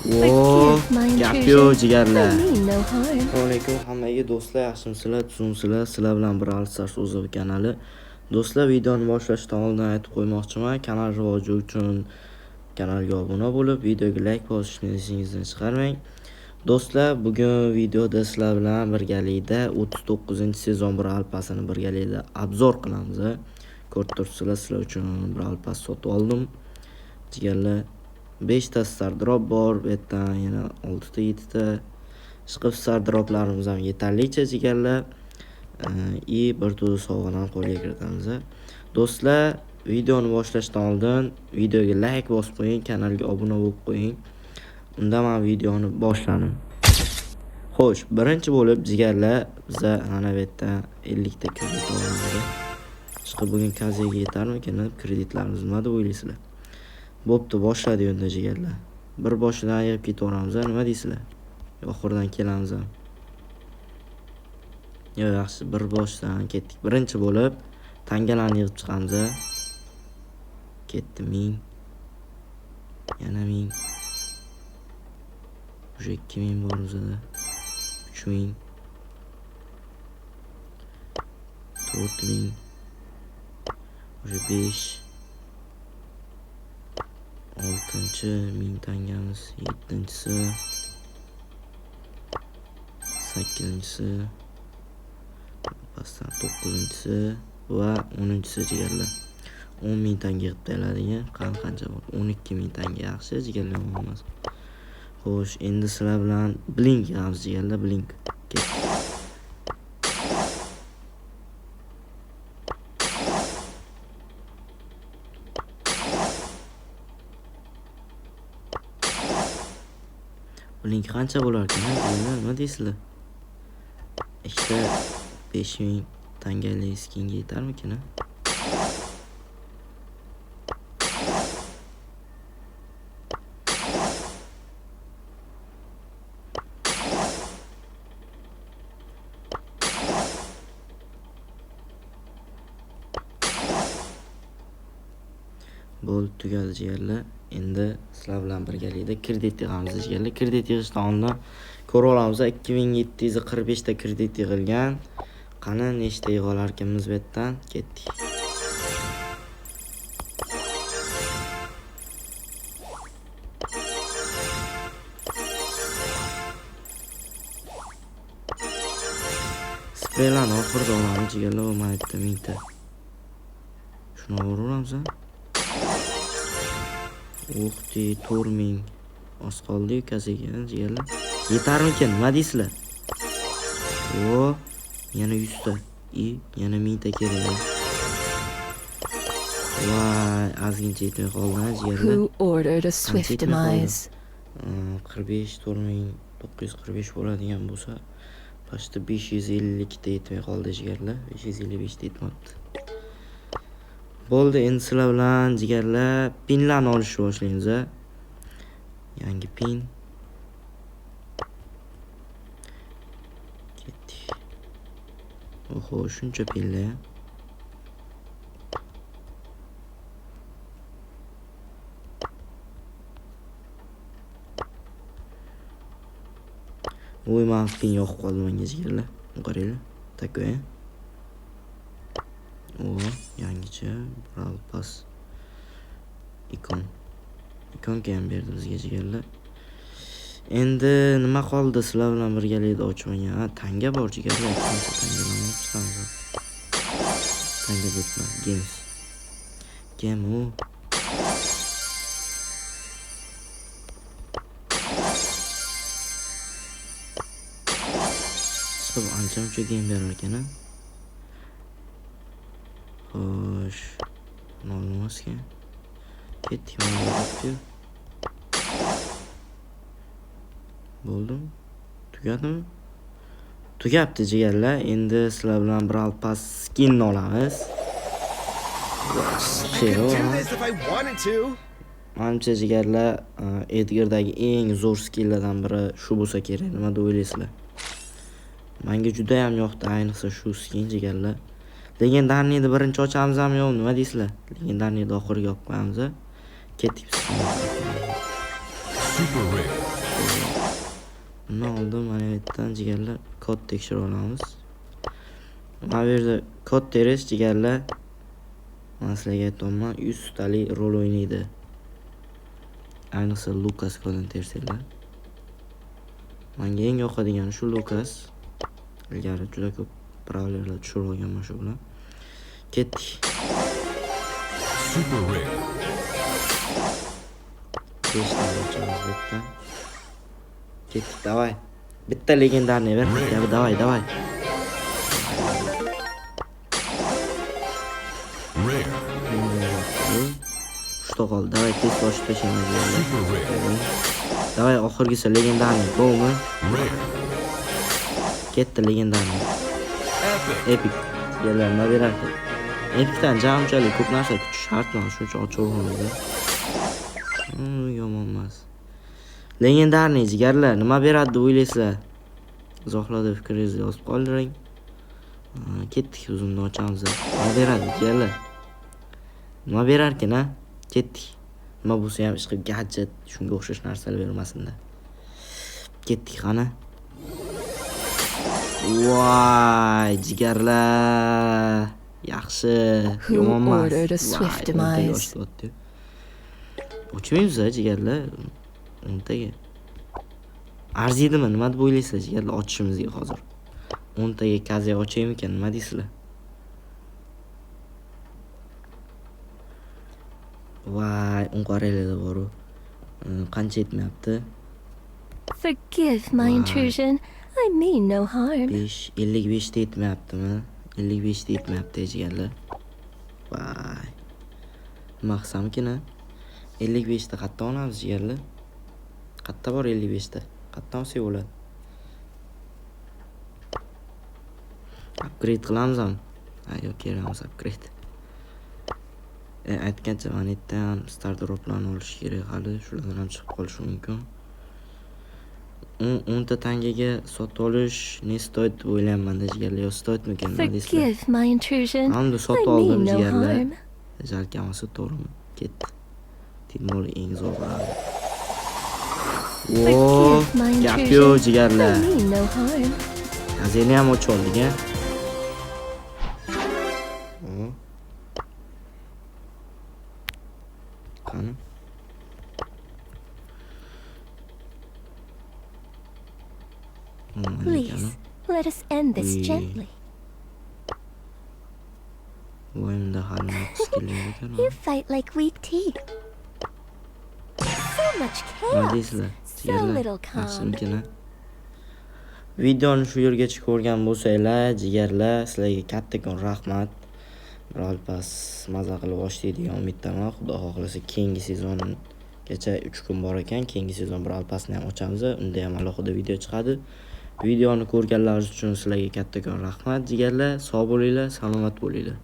O, gap yo'q jigarlar. No harm. Assalomu alaykum hammaga do'stlar, yaxshimisizlar, tuzumsizlar? Sizlar bilan bir Alsars o'zi kanali. Do'stlar, videoni boshlashdan oldin aytib qo'ymoqchiman, kanal rivoji uchun kanalga obuna bo'lib, videoga like bosishni esingizdan chiqarmang. Do'stlar, bugun videoda sizlar bilan birgalikda 39-sezon bir alpasini birgalikda obzor qilamiz. Ko'rib turibsizlar, sizlar uchun bir alpas sotib oldim. Jigarlar 5 ta stardrop bor, bu yerdan yana 6 ta 7 ta chiqib stardroplarimiz ham yetarlicha jigarlar. Bir to'da sovg'adan qo'lga kiritamiz. Do'stlar, videoni boshlashdan oldin videoga like bosib qo'ying, kanalga obuna bo'lib qo'ying. Unda men videoni boshladim. Xo'sh, birinchi bo'lib jigarlar biza mana bu yerda 50 ta kredit olamiz. Chiqib bugun kaziga yetarmikan kreditlarimiz nima deb o'ylaysizlar? Bo'pti, boshladik endi jigarlar. Bir boshidan yeb ketaveramiz, nima deysizlar? Oxiridan kelamiz ham. Yaxshi, bir boshdan ketdik. Birinchi bo'lib tangalarni yig'ib chiqamiz. Ketdi 1000. Yana 1000. O'sha 2000 bor bizada. 3000. 4000. O'sha 5. 6-chi 1000 tangamiz, 7-chisi, 8-chisi, pastdan 9-chisi va 10-chisi jigarlar. 10.000 tanga yig'ib beradigan. Qancha bor? 12.000 tanga. Yaxshi jigarlar, emas. Xo'sh, endi sizlar bilan blink yig'amiz jigarlar, blink. Blink qancha bo'lar ekan? Nima deysizlar? Ikkita 5000 tangalik skinga yetarmikan? Bo'ldi, tugadi jigarlar. Endi sizlar bilan birgalikda kredit yig'amiz jigarlar. Kredit yig'ishdan oldin ko'rib olamiz. 2745 ta kredit yig'ilgan. Qani nechta yig'a olar ekanmiz bu yerdan? Ketdik. Spreylarni oxirida olamiz jigarlar, bo'lmaydi 1000 ta. Shuni o'raveramiz. O'xti 4000 oz qoldi kasaga jigarlar. Yetarmikan? Nima deysizlar? O, yana 100 ta. Yana 1000 ta kerak. Voy, ozgincha yetmay qoldi jigarlar. Who ordered a swift demise? 45 4945 bo'ladigan bo'lsa, pastda 552 ta yetmay qoldi jigarlar. 555 ta yetmabdi. Bo'ldi, endi sizlar bilan jigarlar pinlarni olishni boshlaymiz. Yangi pin. Ketdik. Oho, shuncha pinlar. Voy, men pin yo'q qoldi menga jigarlar. Qaranglar. Takoy. O, yangicha Brawl Pass ikon ham berdi bizga jigarlar. Endi nima qoldi? Sizlar bilan birgalikda ochmagan tanga bor jigarlar. Qancha tangalarni chiqamiz? Tanga bitma, game u. Chiqib ancha game berar ekan. Xo'sh, nolmasga ketdik. Bo'ldimi? Tugadimi? Tugabdi jigarlar. Endi sizlar bilan Brawl Pass skin olamiz. Manimcha jigarlar, Edgar'dagi eng zo'r skinlardan biri shu bo'lsa kerak. Nima deb o'ylaysizlar? Menga juda ham yoqdi, ayniqsa shu skin jigarlar. Legendarniyni birinchi ochamiz ham yo'q, nima deysizlar? Legendarniyni oxiriga olib qo'yamiz. Ketdik. Super Rig. Bundan oldin mana bu yerdan jigarlar kod tekshirib olamiz. Mana bu yerda kod terish jigarlar mana sizlarga aytmoqman 100 talik rol o'ynaydi. Ayniqsa Lukas kodini tersanglar. Menga eng yoqadigani shu Lukas. Ilgari juda ko'p brawlerlar tushirib olganman shu bilan. Ketdik. Super rare. 5 ta ochamiz bitta. Ketdik, давай. Bitta legendarniy ber. Давай. Rare. Что qoldi? Давай tez boshib tashlaymiz. Super rare. Давай oxirgisi legendarniy. Go'mi? Rare. Ketdi legendarniy. Epic. Epic. Yerlar nima berarkan? Epicdan jamchalik ko'p narsa kutish shart emas, shuncha ochaveramiz. Yomon emas. Legendarniy jigarlar nima beradi deb o'ylaysizlar? Izohlarda fikringizni yozib qoldiring. Ketdik, o'zimni ochamiz. Nima beradi jigarlar? Nima berarkan, ha? Ketdik. Nima bo'lsa ham ish qilib gadjet, shunga o'xshash narsalar bermasin-da. Ketdik qani. Voy, jigarlar. Yaxshi, Who yomon emas. ordered a swift demise? Ochmaymiz jigarlar. O'ntaga. Arziydimi? Nima deb o'ylaysizlar jigarlar ochishimizga hozir? 10 taga kaze ochaymikan, nima deysizlar? Voy, qaranglar boru. Qancha yetmayapti? Forgive my Wow. intrusion. I mean no harm. 55 ta yetmayaptimi? 55 ta yetmayapti jigarlar. Voy. Nima qilsamkin? 55 ta qayerdan olamiz jigarlar? Qayerda bor 55 ta? Qayerdan olsak bo'ladi? Upgrade qilamizmi? Yo'q, kerak emas upgrade. Aytgancha mana yerdan start droplarni olish kerak hali, shulardan ham chiqib qolishi mumkin. 10 ta tangaga sotib olish ne stoyt deb o'ylayapman-da jigarlar. Yo stoytmikan, nima deysizlar? Forgive my intrusion. Hamda I sotib oldim mean no jigarlar. harm. Jalkamasi to'g'rimi? Ketdi. Timol eng zo'r ba'li. Forgive my Gap intrusion. yo'q I jigarlar. mean no harm. Hazini ham ochib oldik, a. Qani? Please, let us end this Oui. gently. O'yinda hali skillar ekan. You fight like weak teeth. So much Nima chaos. deysizlar? So little calm. Yaxshimikan? Videoni shu yergacha ko'rgan bo'lsanglar, jigarlar, sizlarga kattakon rahmat. Biralpas maza qilib boshlaydigan umiddaman. Xudo xohlasa keyingi sezongacha 3 kun bor ekan. Keyingi sezon biralpasni ham ochamiz. Unda ham alohida video chiqadi. Videoni ko'rganlaringiz uchun sizlarga kattakon rahmat jigarlar. Sog' bo'linglar, salomat bo'linglar.